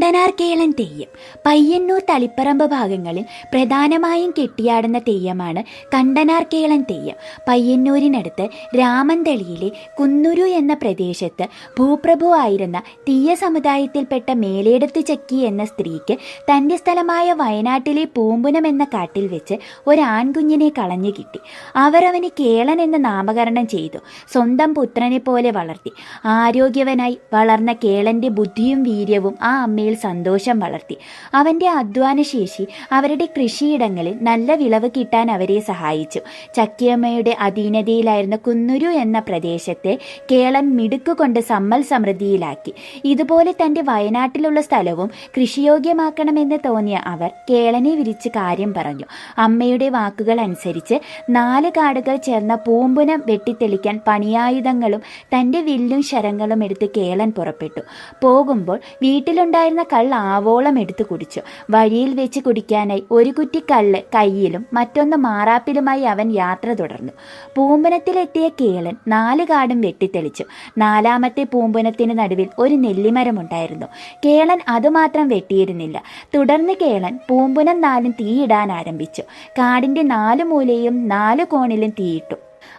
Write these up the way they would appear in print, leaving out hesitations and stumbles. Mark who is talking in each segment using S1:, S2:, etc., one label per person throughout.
S1: കണ്ടനാർ കേളൻ തെയ്യം പയ്യന്നൂർ തളിപ്പറമ്പ് ഭാഗങ്ങളിൽ പ്രധാനമായും കെട്ടിയാടുന്ന തെയ്യമാണ് കണ്ടനാർ കേളൻ തെയ്യം. പയ്യന്നൂരിനടുത്ത് രാമന്തളിയിലെ കുന്നുരു എന്ന പ്രദേശത്ത് ഭൂപ്രഭു ആയിരുന്ന തീയ സമുദായത്തിൽപ്പെട്ട മേലേടത്ത് ചക്കി എന്ന സ്ത്രീക്ക് തൻ്റെ സ്ഥലമായ വയനാട്ടിലെ പൂമ്പുനം എന്ന കാട്ടിൽ വെച്ച് ഒരാൺകുഞ്ഞിനെ കളഞ്ഞു കിട്ടി. അവർ അവന് കേളൻ എന്ന് നാമകരണം ചെയ്തു. സ്വന്തം പുത്രനെ പോലെ വളർത്തി. ആരോഗ്യവനായി വളർന്ന കേളൻ്റെ ബുദ്ധിയും വീര്യവും ആ അമ്മയിൽ സന്തോഷം വളർത്തി. അവൻ്റെ അധ്വാനശേഷി അവരുടെ കൃഷിയിടങ്ങളിൽ നല്ല വിളവ് കിട്ടാൻ അവരെ സഹായിച്ചു. ചക്കിയമ്മയുടെ അധീനതയിലായിരുന്ന കുന്നുരു എന്ന പ്രദേശത്തെ കേളൻ മിടുക്കുകൊണ്ട് സമ്പൽ സമൃദ്ധിയിലാക്കി. ഇതുപോലെ തൻ്റെ വയനാട്ടിലുള്ള സ്ഥലവും കൃഷിയോഗ്യമാക്കണമെന്ന് തോന്നിയ അവർ കേളനെ വിരിച്ച് കാര്യം പറഞ്ഞു. അമ്മയുടെ വാക്കുകൾ അനുസരിച്ച് 4 കാടുകൾ ചേർന്ന പൂമ്പുനം വെട്ടിത്തെളിക്കാൻ പണിയായുധങ്ങളും തൻ്റെ വില്ലും ശരങ്ങളും എടുത്ത് കേളൻ പുറപ്പെട്ടു. പോകുമ്പോൾ വീട്ടിലുണ്ടായിരുന്ന കള്ള് ആവോളം എടുത്തു കുടിച്ചു. വഴിയിൽ വെച്ച് കുടിക്കാനായി ഒരു കുറ്റി കള്ള് കയ്യിലും മറ്റൊന്ന് മാറാപ്പിലുമായി അവൻ യാത്ര തുടർന്നു. പൂമ്പുനത്തിലെത്തിയ കേളൻ 4 കാടും വെട്ടിത്തെളിച്ചു. 4ാമത്തെ പൂമ്പുനത്തിന് നടുവിൽ ഒരു നെല്ലിമരമുണ്ടായിരുന്നു. കേളൻ അതുമാത്രം വെട്ടിയിരുന്നില്ല. തുടർന്ന് കേളൻ പൂമ്പുനം 4 തീയിടാൻ ആരംഭിച്ചു. കാടിൻ്റെ 4 മൂലയും 4 കോണിലും തീയിട്ടു.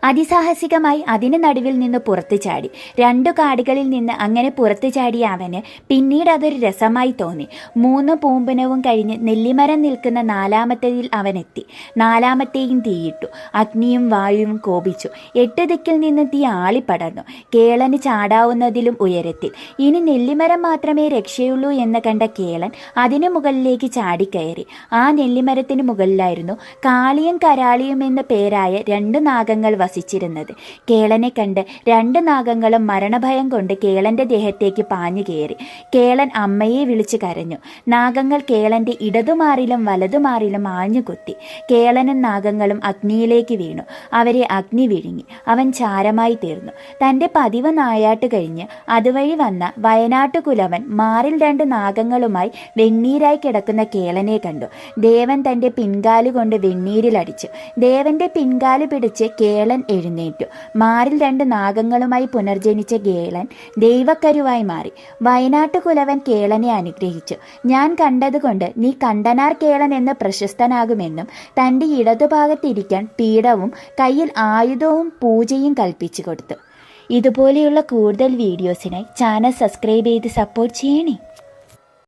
S1: അതിസാഹസികമായി അതിന് നടുവിൽ നിന്ന് പുറത്തു ചാടി. 2 കാടുകളിൽ നിന്ന് അങ്ങനെ പുറത്തു ചാടിയ അവന് പിന്നീട് അതൊരു രസമായി തോന്നി. 3 പൂമ്പുനവും കഴിഞ്ഞ് നെല്ലിമരം നിൽക്കുന്ന 4ാമത്തേതിൽ അവനെത്തി. 4ാമത്തെയും തീയിട്ടു. അഗ്നിയും വായുവും കോപിച്ചു. 8 ദിക്കിൽ നിന്ന് തീ ആളിപ്പടർന്നു. കേളന് ചാടാവുന്നതിലും ഉയരത്തിൽ. ഇനി നെല്ലിമരം മാത്രമേ രക്ഷയുള്ളൂ എന്ന് കണ്ട കേളൻ അതിനു മുകളിലേക്ക് ചാടിക്കയറി. ആ നെല്ലിമരത്തിന് മുകളിലായിരുന്നു കാളിയും കരാളിയും എന്ന പേരായ 2 നാഗങ്ങൾ വസിച്ചിരുന്നത്. കേളനെ കണ്ട് 2 നാഗങ്ങളും മരണഭയം കൊണ്ട് കേളന്റെ ദേഹത്തേക്ക് പാഞ്ഞു കയറി. കേളൻ അമ്മയെ വിളിച്ചു കരഞ്ഞു. നാഗങ്ങൾ കേളന്റെ ഇടതുമാറിലും വലതുമാറിലും ആഞ്ഞു കൊത്തി. കേളനും നാഗങ്ങളും അഗ്നിയിലേക്ക് വീണു. അവരെ അഗ്നി വിഴുങ്ങി. അവൻ ചാരമായി തീർന്നു. തൻ്റെ പതിവ് നായാട്ട് കഴിഞ്ഞ് അതുവഴി വന്ന വയനാട്ടുകുലവൻ മാറിൽ 2 നാഗങ്ങളുമായി വെണ്ണീരായി കിടക്കുന്ന കേളനെ കണ്ടു. ദേവൻ തൻ്റെ പിൻകാലുകൊണ്ട് വെണ്ണീരിലടിച്ചു. ദേവന്റെ പിൻകാല് പിടിച്ച് കേളൻ എഴുന്നേറ്റു. മാറിൽ 2 നാഗങ്ങളുമായി പുനർജനിച്ച കേളൻ ദൈവക്കരുവായി മാറി. വയനാട്ടുകുലവൻ കേളനെ അനുഗ്രഹിച്ചു. ഞാൻ കണ്ടതുകൊണ്ട് നീ കണ്ടനാർ കേളൻ എന്ന് പ്രശസ്തനാകുമെന്നും തൻ്റെ ഇടതുഭാഗത്തിരിക്കാൻ പീഠവും കയ്യിൽ ആയുധവും പൂജയും കൽപ്പിച്ചു കൊടുത്തു. ഇതുപോലെയുള്ള കൂടുതൽ വീഡിയോസിനായി ചാനൽ സബ്സ്ക്രൈബ് ചെയ്ത് സപ്പോർട്ട് ചെയ്യണേ.